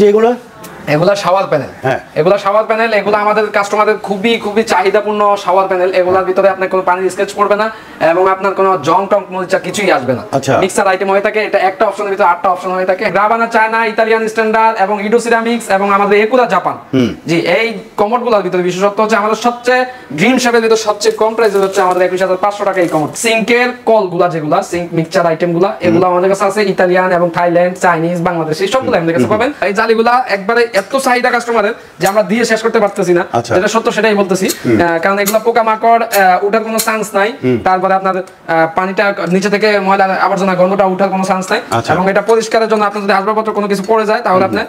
যেগুলো এগুলা shower panel, এগুলা শাওয়ার প্যানেল, এগুলা আমাদের কাস্টমারদের খুবই চাহিদাপূর্ণ শাওয়ার প্যানেল। এগুলার ভিতরে আপনার কোনো পানির স্কেচ পড়বে না এবং আপনার কোনো জং টং মরিচা কিছুই আসবে না। মিক্সার আইটেম হয়ে থাকে, এটা একটা অপশনের ভিতরে 8টা অপশন হয়ে থাকে। গ্রাবানা চায়না, ইতালিয়ান স্ট্যান্ডার্ড এবং ইডো সিরামিক্স এবং আমাদের একুরা জাপান। জি, এই কমোডগুলোর ভিতরে বিশেষত্ব হচ্ছে আমাদের সবচেয়ে ড্রিম শেপের ভিতরে সবচেয়ে কম প্রাইসে হচ্ছে আমাদের 21,500 টাকা এই কমোড। সিঙ্কের কলগুলা যেগুলা সিঙ্ক মিক্সচার আইটেমগুলা এগুলো আমাদের কাছে আছে ইতালিয়ান এবং থাইল্যান্ড, চাইনিজ, বাংলাদেশি সবগুলো আমাদের কাছে পাবেন। এই জালিগুলা একবারে এত চাহিদা কাস্টমারের যে আমরা দিয়ে শেষ করতে পারতেছি না, যেটা সত্য সেটাই বলতেছি। কারণ এগুলা পোকামাকড় উঠার কোনো চান্স নাই, তারপরে আপনার পানিটা নিচে থেকে ময়লা আবর্জনা গন্ধটা উঠার কোনো চান্স নাই এবং এটা পরিষ্কারের জন্য আপনার যদি আসবাবপত্র কোনো কিছু পড়ে যায় তাহলে আপনি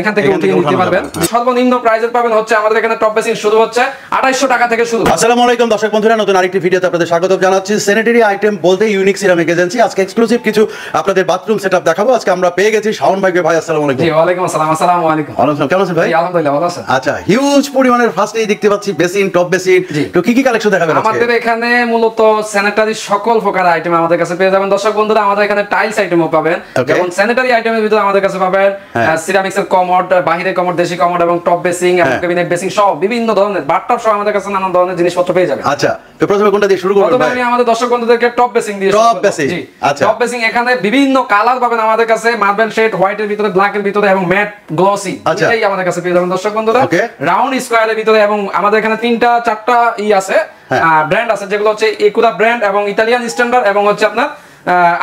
এখান থেকে উঠিয়ে নিতে পারবেন। সর্বনিম্ন প্রাইসের পাবেন হচ্ছে আমাদের এখানে টপ বেসিন শুরু হচ্ছে 2800 টাকা থেকে শুরু। আসসালামু আলাইকুম দর্শক বন্ধুরা, নতুন আরেকটি ভিডিওতে আপনাদের স্বাগত জানাচ্ছি। স্যানিটারি আইটেম বলতে ইউনিক সিরামিক এজেন্সি। আজকে এক্সক্লুসিভ কিছু আপনাদের বাথরুম সেটআপ দেখাবো। আজকে আমরা পেয়ে গেছি শাওন ভাইকে। ভাই আসসালামু আলাইকুম। জি, ওয়া আলাইকুম আসসালাম। আসসালামু আলাইকুম। ওয়ালাইকুম কেমন আছেন ভাই? জি, আলহামদুলিল্লাহ ভালো আছেন। আচ্ছা, হিউজ পরিমাণের ফার্স্টেই দেখতে পাচ্ছি বেসিন, টপ বেসিন। তো কি কালেকশন দেখাবেন আজকে? আমাদের এখানে মূলত স্যানিটারি সকল প্রকার আইটেম আমাদের কাছে পেয়ে যাবেন দর্শক বন্ধুরা। আমাদের এখানে টাইলস আইটেমও পাবেন, যেমন স্যানিটারি আইটেমের ভিতরে আমাদের কাছে পাবেন সিরামিক্সের কমোড, বাহিরের কমোড, দেশি কমোড এবং টপ বেসিং এবং ক্যাবিনেট বেসিং সহ বিভিন্ন ধরনের বাথটব সহ আমাদের কাছে নানান ধরনের জিনিসপত্র পেয়ে যাবেন। আচ্ছা, তো প্রথমে কোনটা দিয়ে শুরু করব? প্রথমে আমি আমাদের দর্শক বন্ধুদেরকে টপ বেসিং দিয়ে শুরু করব। জি, আচ্ছা, টপ বেসিং এখানে বিভিন্ন কালার পাবেন আমাদের কাছে, মার্বেল শেড, হোয়াইটের ভিতরে, ব্ল্যাকের ভিতরে এবং ম্যাট গ্লসি, এটাই আমাদের কাছে পেয়ে যাবেন দর্শক বন্ধুরা। রাউন্ড স্কয়ারের ভিতরে এবং আমাদের এখানে 3টা-4টা আছে ব্র্যান্ড আছে, যেগুলো হচ্ছে একুরা ব্র্যান্ড এবং ইতালিয়ান স্ট্যান্ডার্ড এবং হচ্ছে আপনার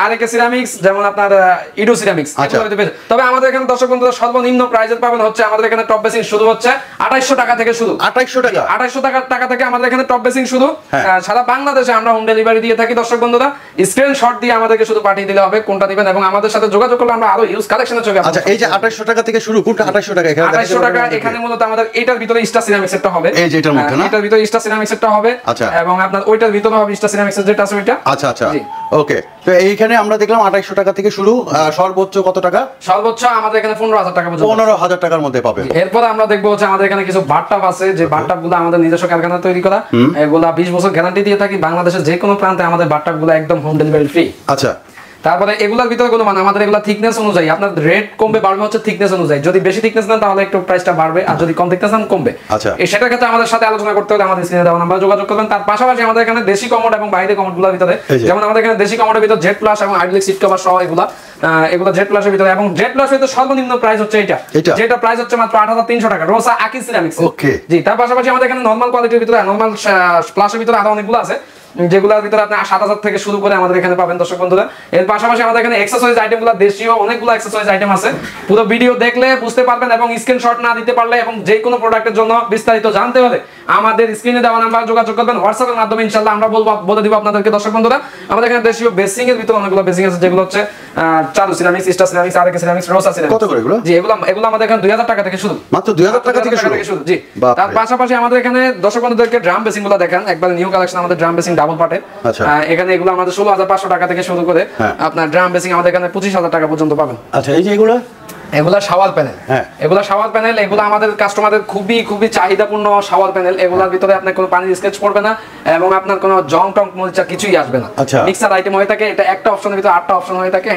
আরেকে সিরামিক্স, যেমন আপনার ইডো সিরামিক্স। তবে আমাদের এখানে দর্শক বন্ধুরা সর্বনিম্ন প্রাইসের পাবেন হচ্ছে আমাদের এখানে টপ বেসিং শুরু হচ্ছে 2800 টাকা থেকে শুরু। 2800 টাকা থেকে আমাদের এখানে টপ বেসিং শুরু। সারা বাংলাদেশে আমরা হোম ডেলিভারি দিয়ে থাকি দর্শক বন্ধুরা। স্ক্রিনশট দিয়ে আমাদেরকে শুধু পাঠিয়ে দিলে হবে কোনটা দিবেন এবং আমাদের সাথে যোগাযোগ করলে আমরা আরো ইউজ কালেকশনের চোখে। আচ্ছা, এই যে 2800 টাকা থেকে শুরু, কোনটা 2800 টাকা? এখানে 2800 টাকা এখানে মূলত আমাদের এটার ভিতরে স্টার সিরামিক্স একটা হবে, এই যে এটার মধ্যে না, এটার ভিতরে স্টার সিরামিক্স একটা হবে এবং আপনার ওইটার ভিতরে হবে স্টার সিরামিক্সের যেটা আছে ওইটা। আচ্ছা, ওকে। তো এইখানে আমরা দেখলাম 2800 টাকা থেকে শুরু। সর্বোচ্চ কত টাকা? সর্বোচ্চ আমাদের এখানে 15,000 টাকা পর্যন্ত। 15,000 টাকার মধ্যে পাবেন। এরপর আমরা দেখবো হচ্ছে আমাদের এখানে কিছু বাথটব আছে, যে বাথটবগুলো আমাদের নিজস্ব কারখানা তৈরি করা, এগুলা 20 বছর গ্যারান্টি দিয়ে থাকি। বাংলাদেশের যে কোনো প্রান্তে আমাদের বাথটবগুলো একদম হোম ডেলিভারি ফ্রি। আচ্ছা, তারপরে এগুলোর ভিতরে কোনো মানে আমাদের এগুলা থিকনেস অনুযায়ী আপনার রেট কমবে বাড়বে হচ্ছে থিকনেস অনুযায়ী। যদি বেশি থিকনেস নেন তাহলে একটু প্রাইসটা বাড়বে, আর যদি কম থিকনেস নেন কমবে। আচ্ছা, সেটার ক্ষেত্রে আমাদের সাথে আলোচনা করতে হলে আমাদের স্ক্রিনে দেওয়া নাম্বারে যোগাযোগ করবেন। তার পাশাপাশি আমাদের এখানে দেশি কমোড এবং বাইরের কমোডগুলোর ভিতরে, যেমন আমাদের এখানে দেশি কমোডের ভিতরে জেড প্লাস এবং হাইড্রোলিক সিট কভার সহ এগুলা জেড প্লাসের ভিতরে, এবং জেড প্লাসের ভিতরে সর্বনিম্ন প্রাইস হচ্ছে এটা, যেটা প্রাইস হচ্ছে মাত্র 8,300 টাকা রোসা আকি সিরামিক্স। ওকে, জি। তার পাশাপাশি আমাদের এখানে নরমাল কোয়ালিটির ভিতরে, নরমাল প্লাসের ভিতরে আরো অনেকগুলো আছে, যেগুলোর ভিতরে আপনি 7,000 থেকে শুরু করে আমাদের এখানে পাবেন দর্শক বন্ধুরা। এর পাশাপাশি আমাদের এখানে এক্সেসরিজ আইটেমগুলো দেশীয় অনেকগুলো এক্সেসরিজ আইটেম আছে। পুরো ভিডিও দেখলে বুঝতে পারবেন এবং স্ক্রিনশট না দিতে পারলে এবং যে কোনো প্রোডাক্টের জন্য বিস্তারিত জানতে হলে আমাদের স্ক্রিনে দেওয়া নাম্বার যোগাযোগ করবেন। হোয়াটসঅ্যাপের মাধ্যমে ইনশাআল্লাহ আমরা বলে দিব আপনাদেরকে দর্শক বন্ধুরা। আমাদের এখানে দেশীয় বেসিং এর ভিতরে অনেকগুলো বেসিং আছে, যেগুলো হচ্ছে চালু ceramics, star ceramics, RAK ceramics, Rosa ceramics. কত করে এগুলো? জি, এগুলো আমাদের এখানে 2,000 টাকা থেকে শুরু, মাত্র 2,000 টাকা থেকে শুরু। জি, তার পাশাপাশি আমাদের এখানে দর্শক বন্ধুদেরকে ড্রাম বেসিং গুলো দেখেন, একবার নিউ কালেকশন আমাদের ড্রাম বেসিং ডাবল পার্টের। এখানে এগুলো আমাদের 16,500 টাকা থেকে শুরু করে আপনার ড্রাম বেসিং আমাদের এখানে 25,000 টাকা পর্যন্ত পাবেন। আচ্ছা, এই যে এগুলা শাওয়ার প্যানেল, এগুলা শাওয়ার প্যানেল, এগুলো আমাদের কাস্টমারদের খুবই চাহিদাপূর্ণ শাওয়ার প্যানেল। এগুলোর ভিতরে আপনার কোনো পানির স্কেচ পড়বে না এবং আপনার কোনো জং টং মরিচা কিছুই আসবে না। মিক্সার আইটেম হয়ে থাকে, এটা একটা অপশনের ভিতরে 8টা অপশন হয়ে থাকে,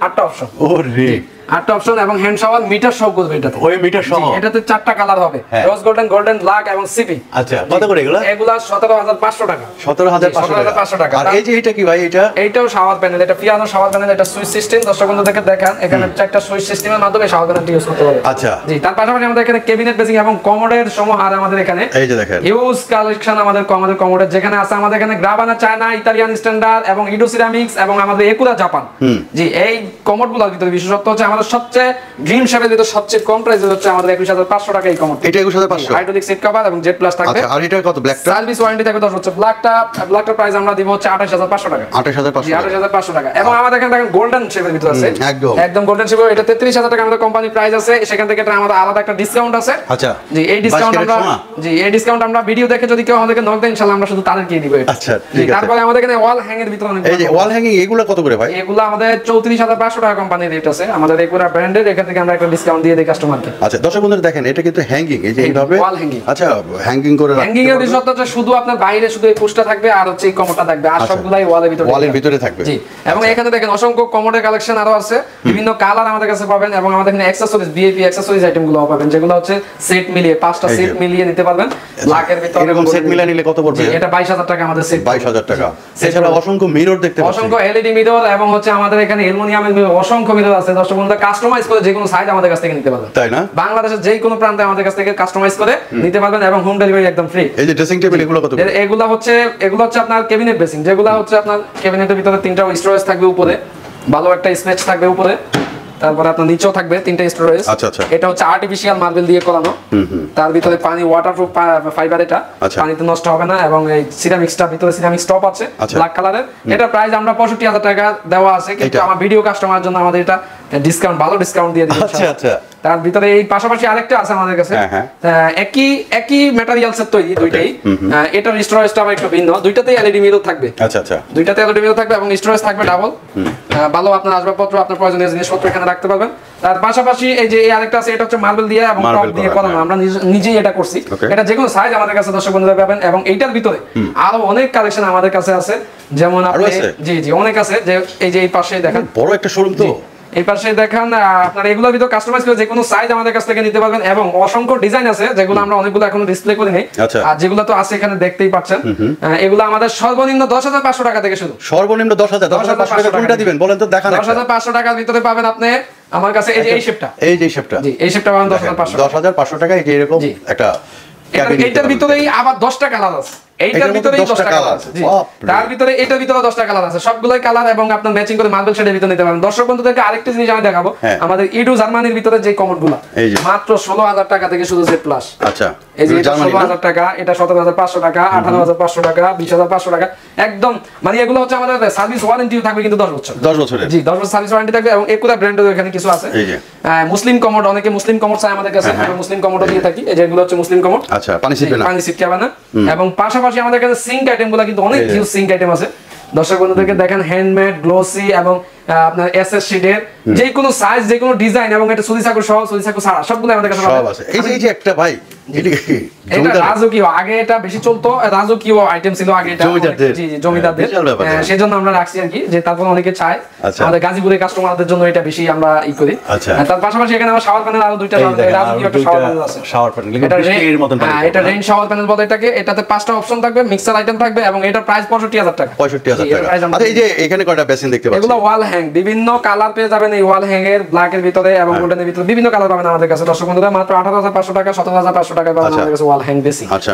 8টা অপশন। ওরে, 8টা অপশন এবং হ্যান্ড শাওয়ার মিটার সহ করবে এটাতে। ওই মিটার সহ এটাতে 4টা কালার হবে, রোজ গোল্ডেন, গোল্ডেন ব্ল্যাক এবং সিপি। আচ্ছা, কত করে এগুলো? এগুলা 17,500 টাকা। 17,500 টাকা। আর এই যে এটা কি ভাই? এইটাও শাওয়ার প্যানেল, এটা পিয়ানো শাওয়ার প্যানেল, এটা সুইচ সিস্টেম। দর্শক বন্ধুদেরকে দেখেন এখানে 4টা সুইচ সিস্টেমের মাধ্যমে শাওয়ার প্যানেলটি ইউজ করতে পারবে। আচ্ছা, জি। তার পাশাপাশি আমাদের এখানে ক্যাবিনেট বেসিং এবং কমোডের সমাহার আমাদের এখানে, এই যে দেখেন হিউজ কালেকশন আমাদের কমোডের, যেখানে আছে আমাদের এখানে গ্রাবানা চায়না, ইতালিয়ান স্ট্যান্ডার্ড এবং ইডো সিরামিক্স এবং আমাদের একুরা জাপান। জি, এই কমোডগুলোর ভিতরে বিশেষত্ব হচ্ছে আমাদের সবচেয়ে ড্রিম শেপের ভিতরে সবচেয়ে কম প্রাইসে হচ্ছে আমাদের 21,500 টাকা এই কমোড। এটা 21,500, হাইড্রোলিক সিট কভার এবং জেড প্লাস থাকবে। আচ্ছা, আর এটা কত? ব্ল্যাকটা সার্ভিস ওয়ারেন্টি থাকবে 10 বছর। ব্ল্যাকটার প্রাইস আমরা দিব হচ্ছে 28,500 টাকা। 28,500 টাকা। এবং আমাদের এখানে দেখেন গোল্ডেন শেপের ভিতরে আছে, একদম গোল্ডেন শেপ, এটা 33,000 টাকা আমাদের কোম্পানি প্রাইস আছে। সেখান থেকে এটা আমাদের আলাদা একটা ডিসকাউন্ট আছে। আচ্ছা, জি, এই ডিসকাউন্ট আমরা ভিডিও দেখে যদি কেউ আমাদেরকে নক দেয় ইনশাআল্লাহ আমরা শুধু তাদেরকে দিব এটা। আচ্ছা, ঠিক আছে। তারপরে আমাদের এখানে ওয়াল হ্যাঙ্গের ভিতরে অনেক, এই যে ওয়াল হ্যাঙ্গিং, এগুলো কত করে ভাই? এগুলো আমাদের 34,500 টাকা কোম্পানি রেট আছে। আমাদের এই পুরো ব্র্যান্ডেড, এখান থেকে আমরা একটা ডিসকাউন্ট দিয়ে দেই কাস্টমারকে। আচ্ছা দর্শক বন্ধুরা দেখেন এটা কিন্তু হ্যাঙ্গিং, এই যে এইভাবে ওয়াল হ্যাঙ্গিং। আচ্ছা হ্যাঙ্গিং করে রাখতে হ্যাঙ্গিং এর বিষয়টা শুধু আপনার বাইরে শুধু এই পুশটা থাকবে আর হচ্ছে এই কমোডটা থাকবে, আর সবগুলাই ওয়ালের ভিতরে থাকবে। জি, এবং এখানে দেখেন অসংখ্য কমোডের কালেকশন আরো আছে, বিভিন্ন কালার আমাদের কাছে পাবেন, এবং আমাদের এখানে অ্যাকসেসরিজ ভিআইপি অ্যাকসেসরিজ আইটেম গুলো পাবেন, যেগুলো হচ্ছে সেট মিলিয়ে 5টা সেট মিলিয়ে নিতে পারবেন। ব্ল্যাকের ভিতরে এরকম সেট মিলিয়ে নিলে কত পড়বে? এটা 22000 টাকা আমাদের সেট। 22000 টাকা। এছাড়া অসংখ্য মিরর দেখতে পাচ্ছি, অসংখ্য এলইডি মিরর, এবং হচ্ছে আমাদের এখানে অ্যালুমিনিয়ামের মিরর, অসংখ্য মিরর আছে। দর্শক বন্ধুরা কাস্টমাইজ করে যে কোনো সাইজ আমাদের কাছ থেকে নিতে পারবেন, তাই না? বাংলাদেশের যে কোনো প্রান্তে আমাদের কাছ থেকে কাস্টমাইজ করে নিতে পারবেন, এবং হোম ডেলিভারি একদম ফ্রি। এই যে ড্রেসিং টেবিল এগুলো কত? এগুলো হচ্ছে আপনার ক্যাবিনেট বেসিং, যেগুলো হচ্ছে আপনার ক্যাবিনেটের ভিতরে 3টা স্টোরেজ থাকবে, উপরে ভালো একটা স্পেস থাকবে উপরে, তারপরে আপনার নিচেও থাকবে 3টা স্টোরেজ। আচ্ছা আচ্ছা, এটা হচ্ছে আর্টিফিশিয়াল মার্বেল দিয়ে করানো, তার ভিতরে পানি ওয়াটারপ্রুফ ফাইবার, এটা পানিতে নষ্ট হবে না, এবং এই সিরামিক্সটা ভিতরে সিরামিক্স টপ আছে ব্ল্যাক কালারের। এটা প্রাইস আমরা 65000 টাকা দেওয়া আছে, কিন্তু আমার ভিডিও কাস্টমারের জন্য আমাদের এটা ডিসকাউন্ট, ভালো ডিসকাউন্ট দিয়ে দিচ্ছি। আচ্ছা আচ্ছা, তার ভিতরে এই পাশাপাশি আরেকটা আছে আমাদের কাছে, একই ম্যাটেরিয়ালসের তৈরি দুইটাই। এটার স্টোরেজটা আবার একটু ভিন্ন, দুইটাতেই এলইডি মিরর থাকবে। আচ্ছা আচ্ছা, দুইটাতে এলইডি মিরর থাকবে এবং স্টোরেজ থাকবে ডাবল। ভালো আপনার আসবাবপত্র, আপনার প্রয়োজনীয় জিনিসপত্র এখানে রাখতে পারবেন। তার পাশাপাশি এই যে এই আরেকটা আছে, এটা হচ্ছে মার্বেল দিয়ে এবং টপ দিয়ে করানো, আমরা নিজেই এটা করছি। এটা যে কোনো সাইজ আমাদের কাছে দর্শক বন্ধুরা পাবেন, এবং এইটার ভিতরে আরো অনেক কালেকশন আমাদের কাছে আছে, যেমন আপনি জি জি অনেক আছে, যে এই যে এই পাশে দেখেন বড় একটা শোরুম, তো এই পাশে দেখেন আপনার এগুলোর ভিতরে কাস্টমাইজ করে যে কোনো সাইজ আমাদের কাছ থেকে নিতে পারবেন, এবং অসংখ্য ডিজাইন আছে যেগুলো আমরা অনেকগুলো এখনো ডিসপ্লে করি নাই, আর যেগুলো তো আছে এখানে দেখতেই পাচ্ছেন। এগুলো আমাদের সর্বনিম্ন 10500 টাকা থেকে শুরু। সর্বনিম্ন 10500 টাকা দিবেন বলেন তো, দেখান 10500 টাকার ভিতরে পাবেন আপনি আমার কাছে এই যে এই শেপটা, জি এই শেপটা পাবেন 10500 টাকা। এই যে এরকম একটা এইটার ভিতরেই আবার 10টা কালার আছে, এইটার ভিতরেই 10টা কালার আছে, জি তার ভিতরে এটার ভিতরে 10টা কালার আছে, সবগুলাই কালার, এবং আপনার ম্যাচিং করে মার্বেল শেডের ভিতরে নিতে পারবেন। দর্শক বন্ধুদেরকে আরেকটা জিনিস আমি দেখাবো, আমাদের ইডু জার্মানির ভিতরে যে কমোডগুলো মাত্র 16000 টাকা থেকে শুরু সেট প্লাস। আচ্ছা, এই যে 16000 টাকা, এটা 17500 টাকা, 18500 টাকা, 20500 টাকা, একদম মানে এগুলো হচ্ছে আমাদের সার্ভিস ওয়ারেন্টিও থাকবে কিন্তু 10 বছর, 10 বছরের, জি 10 বছর সার্ভিস ওয়ারেন্টি থাকবে। এবং একুরা ব্র্যান্ডের এখানে কিছু আছে, এই যে মুসলিম কমোড, অনেকে মুসলিম কমোড চায় আমাদের কাছে, আমরা মুসলিম কমোডও দিয়ে থাকি। এই যে এগুলো হচ্ছে মুসলিম কমোড, আচ্ছা পানি ছিটকাবে না। এবং পাশাপাশি আমাদের কাছে সিঙ্ক আইটেমগুলো কিন্তু অনেক হিউজ সিঙ্ক আইটেম আছে। দর্শক বন্ধুদেরকে দেখেন হ্যান্ডমেড, গ্লোসি, এবং আপনার এসএস শিটের যে কোনো সাইজ, যে কোনো ডিজাইন, এবং এটা সুদি সাকু সহ সুদি সাকু ছাড়া সবগুলো আমাদের কাছে সব আছে। এই যে একটা ভাই এটা রাজকীয়, আগে এটা বেশি চলতো, রাজকীয় আইটেম ছিল আগে, এটা জি জি জমিদারদের, সেজন্য আমরা রাখছি আর কি, যে তারপর অনেকে চায়, আমাদের গাজীপুরের কাস্টমারদের জন্য এটা বেশি আমরা ই করি। তার পাশাপাশি এখানে আমার শাওয়ার প্যানেল আরো দুইটা রাজকীয় একটা শাওয়ার প্যানেল আছে, শাওয়ার প্যানেল এর মতন, এটা রেইন শাওয়ার প্যানেল বলে এটাকে। এটাতে 5টা অপশন থাকবে, মিক্সার আইটেম থাকবে, এবং এটা প্রাইস 65000 টাকা। 65000 টাকা। আচ্ছা, এই যে এখানে কয়টা বেসিন দেখতে পাচ্ছেন, এগুলো ওয়াল হ্যাং, বিভিন্ন কালার পেয়ে যাবেন এই ওয়াল হ্যাং এর, ব্ল্যাক এর ভিতরে এবং গোল্ডেন এর ভিতরে বিভিন্ন কালার পাবেন আমাদের কাছে। দর্শক বন্ধুরা মাত্র 18500 টাকা, 17500 টাকা পাবেন আমাদের কাছে ওয়াল হ্যাং বেসিন। আচ্ছা,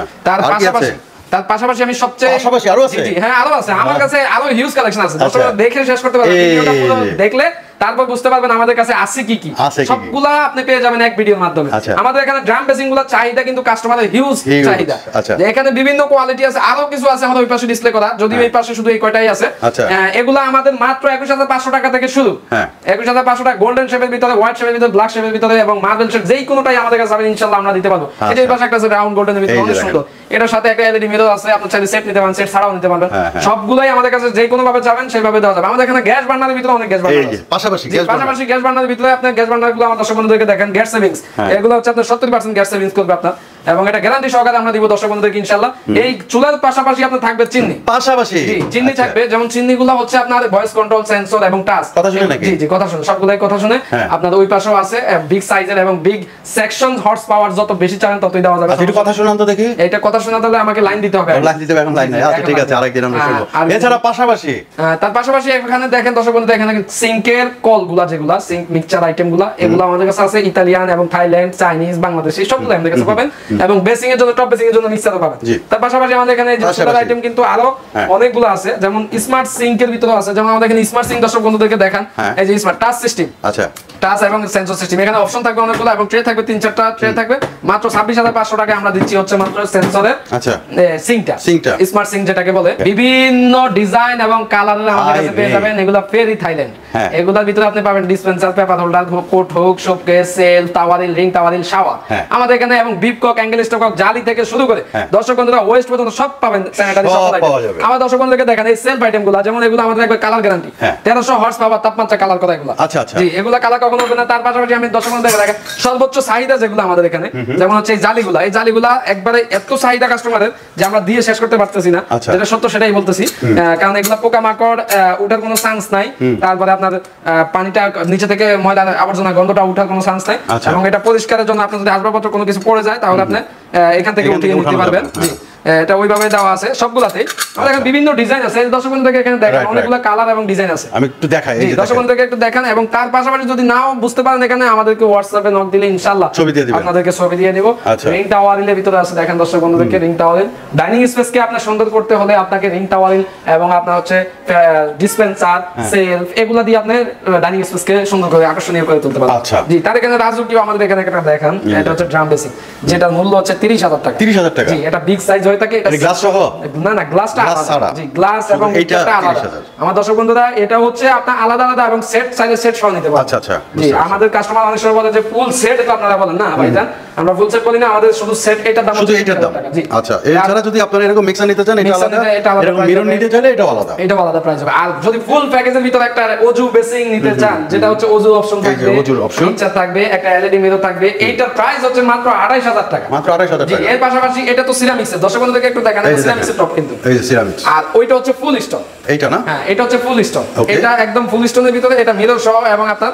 তার পাশাপাশি আমি সবচেয়ে আরো আছে, হ্যাঁ আরো আছে আমার কাছে, আরো হিউজ কালেকশন আছে, দর্শক দেখে শেষ করতে পারবেন, ভিডিওটা পুরো দেখলে তারপর বুঝতে পারবেন আমাদের কাছে আছে কি কি, সবগুলা আপনি পেয়ে যাবেন এক ভিডিওর মাধ্যমে। আমাদের এখানে ড্রাম বেসিং গুলো চাহিদা কিন্তু কাস্টমারের হিউজ চাহিদা, এখানে বিভিন্ন কোয়ালিটি আছে, আরো কিছু আছে আমাদের ওই পাশে ডিসপ্লে করা, যদিও এই পাশে শুধু এই কয়টাই আছে। এগুলা আমাদের মাত্র 21500 টাকা থেকে শুরু, 21500 টাকা গোল্ডেন শেপের ভিতরে, হোয়াইট শেপের ভিতরে, ব্ল্যাক শেপের ভিতরে, এবং মার্বেল শেপ যেই কোনোটাই আমাদের কাছে পাবেন ইনশাআল্লাহ আমরা দিতে পারবো। এটা এই পাশে একটা আছে রাউন্ড গোল্ডেনের ভিতরে, অনেক সুন্দর, এটার সাথে একটা এলইডি মিরর আছে, আপনি চাইলে সেট নিতে পারেন, সেট ছাড়াও নিতে পারবেন, সবগুলাই আমাদের কাছে যে কোনো ভাবে যাবেন সেইভাবে দেওয়া যাবে। আমাদের এখানে গ্যাস বার্নারের ভিতরে অনেক গ্যাস বার্নার আছে, পাশাপাশি গ্যাস বার্নারের ভিতরে আপনার গ্যাস বার্নারগুলো আমার দর্শক বন্ধুদেরকে দেখেন, গ্যাস সেভিংস, এগুলো হচ্ছে আপনার 70% গ্যাস সেভিংস করবে আপনার, এবং এটা গ্যারান্টি সহকারে আমরা দিব দর্শক বন্ধুদেরকে ইনশাআল্লাহ। এই চুলার পাশাপাশি আপনার থাকবে চিমনি, পাশাপাশি চিমনি থাকবে, যেমন চিমনিগুলো হচ্ছে আপনার ভয়েস কন্ট্রোল, সেন্সর এবং টাচ, কথা শুনে নাকি, জি জি কথা শুনে, সবগুলাই কথা শুনে। আপনার ওই পাশেও আছে বিগ সাইজের এবং বিগ সেকশন, হর্স পাওয়ার যত বেশি চান ততই দেওয়া যাবে। এটা কথা শুনান তো দেখি, এটা কথা শোনাতে হলে আমাকে লাইন দিতে হবে, লাইন দিতে হবে, এখন লাইন নাই, আচ্ছা ঠিক আছে আরেকদিন আমরা শুনবো। এছাড়া পাশাপাশি তার পাশাপাশি এখানে দেখেন দর্শক বন্ধু, এখানে সিঙ্কের কলগুলা, যেগুলা সিঙ্ক মিক্সচার আইটেমগুলা, এগুলো আমাদের কাছে আছে, ইতালিয়ান এবং থাইল্যান্ড, চাইনিজ, বাংলাদেশি সবগুলো আমাদের কাছে পাবেন, এবং বেসিং এর জন্য টপ বেসিং এর জন্য মিক্সারও পাবেন। তার পাশাপাশি আমাদের এখানে যে আইটেম কিন্তু আরো অনেকগুলো আছে, যেমন স্মার্ট সিঙ্কের ভিতরে আছে, যেমন আমাদের এখানে স্মার্ট সিঙ্ক দর্শক বন্ধুদেরকে দেখান, এই যে স্মার্ট টাচ সিস্টেম, আচ্ছা টাচ এবং সেন্সর সিস্টেম, এখানে অপশন থাকবে অনেকগুলো, এবং ট্রে থাকবে 3-4টা ট্রে থাকবে, মাত্র 26500 টাকা আমরা দিচ্ছি হচ্ছে মাত্র সেন্সরের, আচ্ছা সিঙ্কটা স্মার্ট সিঙ্ক যেটাকে বলে, বিভিন্ন ডিজাইন এবং কালারের আমাদের কাছে পেয়ে যাবেন। এগুলো ফেরি থাইল্যান্ড, এগুলোর ভিতরে আপনি পাবেন dispenser, paper holder, coat hook, showcase, cell, towel rail, ring towel rail, shower আমাদের এখানে, এবং বিপকক অ্যাঙ্গেল স্টক হোক, জালি থেকে শুরু করে দর্শক বন্ধুরা ওয়েস্ট পর্যন্ত সব পাবেন স্যানিটারি সব পাওয়া যাবে। আমার দর্শক বন্ধুদেরকে দেখেন এই সেলফ আইটেমগুলো, যেমন এগুলো আমাদের একবার কালার গ্যারান্টি 1300 হর্স পাওয়ার তাপমাত্রা কালার করা এগুলো। আচ্ছা আচ্ছা, জি এগুলো কালার কখনো হবে না। তার পাশাপাশি আমি দর্শক বন্ধুদেরকে দেখেন সর্বোচ্চ চাহিদা যেগুলো আমাদের এখানে, যেমন হচ্ছে এই জালিগুলা, এই জালিগুলা একবারে এত চাহিদা কাস্টমারের যে আমরা দিয়ে শেষ করতে পারতেছি না, যেটা সত্য সেটাই বলতেছি। কারণ এগুলা পোকামাকড় উঠার কোনো চান্স নাই, তারপরে আপনার পানিটা নিচে থেকে ময়লা আবর্জনা গন্ধটা উঠার কোনো চান্স নাই, এবং এটা পরিষ্কারের জন্য আপনার যদি আসবাবপত্র কোনো কিছু পড়ে যায় তাহলে আপনি এখান থেকে উঠিয়ে নিতে পারবেন। জি এটা ওইভাবে দেওয়া আছে সবগুলাতে। আমাদের এখানে বিভিন্ন ডিজাইন আছে, দর্শক বন্ধুদেরকে এখানে দেখেন অনেকগুলো কালার এবং ডিজাইন আছে। আমি একটু দেখাই, এই যে দর্শক বন্ধুদেরকে একটু দেখান, এবং তার পাশাপাশি যদি নাও বুঝতে পারেন এখানে আমাদেরকে হোয়াটসঅ্যাপে নক দিলে ইনশাআল্লাহ ছবি দিয়ে দিবেন, আপনাদেরকে ছবি দিয়ে দেব। রিং টাওয়ারের ভিতরে আছে দেখেন দর্শক বন্ধুদেরকে, রিং টাওয়ারের ডাইনিং স্পেসকে আপনি সুন্দর করতে হলে আপনাকে রিং টাওয়ারিং এবং আপনার হচ্ছে ডিসপেন্সার, সেলফ, এগুলা দিয়ে আপনি ডাইনিং স্পেসকে সুন্দর করে আকর্ষণীয় করে তুলতে পারবেন। জি তার এখানে রাজকীয় আমাদের এখানে একটা দেখেন, এটা হচ্ছে ড্রাম বেসিন, যেটার মূল্য হচ্ছে 30,000 টাকা। 30,000 টাকা? জি এটা বিগ সাইজ হয়ে থাকে। এটা গ্লাস সহ? না না, গ্লাসটা আলাদা। জি গ্লাস এবং এটা আলাদা। আমার দর্শক বন্ধুরা এটা হচ্ছে আপনার আলাদা আলাদা এবং সেট সাইজের সেট সহ নিতে পারবেন। আচ্ছা আচ্ছা, জি আমাদের কাস্টমার অনেক সময় বলে যে ফুল সেট, এটা আপনারা বলেন না ভাইজান আমরা ফুল সেট বলি না, আমাদের শুধু সেট এটার দাম শুধু এটার দাম। জি আচ্ছা এছাড়া যদি আপনারা এরকম মিক্সার নিতে চান এটা আলাদা, এরকম মিরর নিতে চাইলে এটা আলাদা, এটা আলাদা প্রাইস হবে। আর যদি ফুল প্যাকেজের ভিতর একটা ওজু বেসিং নিতে চান, যেটা হচ্ছে ওজু অপশন থাকবে, ওজুর অপশন ফিচার থাকবে, একটা এলইডি মিরর থাকবে, এইটার প্রাইস হচ্ছে মাত্র 2,500 টাকা। মাত্র 2,500 টাকা। এর পাশাপাশি এটা তো সিরামিক্সের, দর্শক বন্ধুদেরকে একটু দেখান, এটা সিরামিক্সের টপ কিন্তু, এই যে সিরামিক্স, আর ওইটা হচ্ছে ফুল স্টোন। এইটা না? হ্যাঁ এটা হচ্ছে ফুল স্টোন, এটা একদম ফুল স্টোনের ভিতরে, এটা মিরর সহ এবং আপনার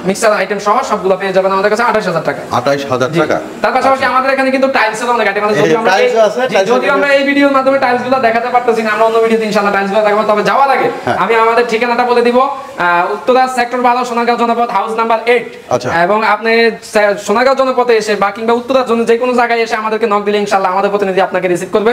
মিক্সার আইটেম সহ সবগুলো পেয়ে যাবেন আমাদের কাছে 2,500 টাকা। 2,500 টাকা। তার পাশাপাশি আমাদের এখানে কিন্তু টাইলসের অনেক আইটেম আছে। যদিও আমরা এই ভিডিওর মাধ্যমে টাইলসগুলো দেখাতে পারতেছি না, আমরা অন্য ভিডিওতে ইনশাআল্লাহ টাইলসগুলো দেখাবো। তবে যাওয়ার আগে আমি আমাদের ঠিকানাটা বলে দিব, উত্তরা সেক্টর 12 সোনারগাঁও জনপদ হাউস নাম্বার 8। এবং আপনি সোনারগাঁও জনপদে এসে বা কিংবা উত্তরার জন্য যে কোনো জায়গায় এসে আমাদেরকে নক দিলে ইনশাআল্লাহ আমাদের প্রতিনিধি আপনাকে রিসিভ করবে।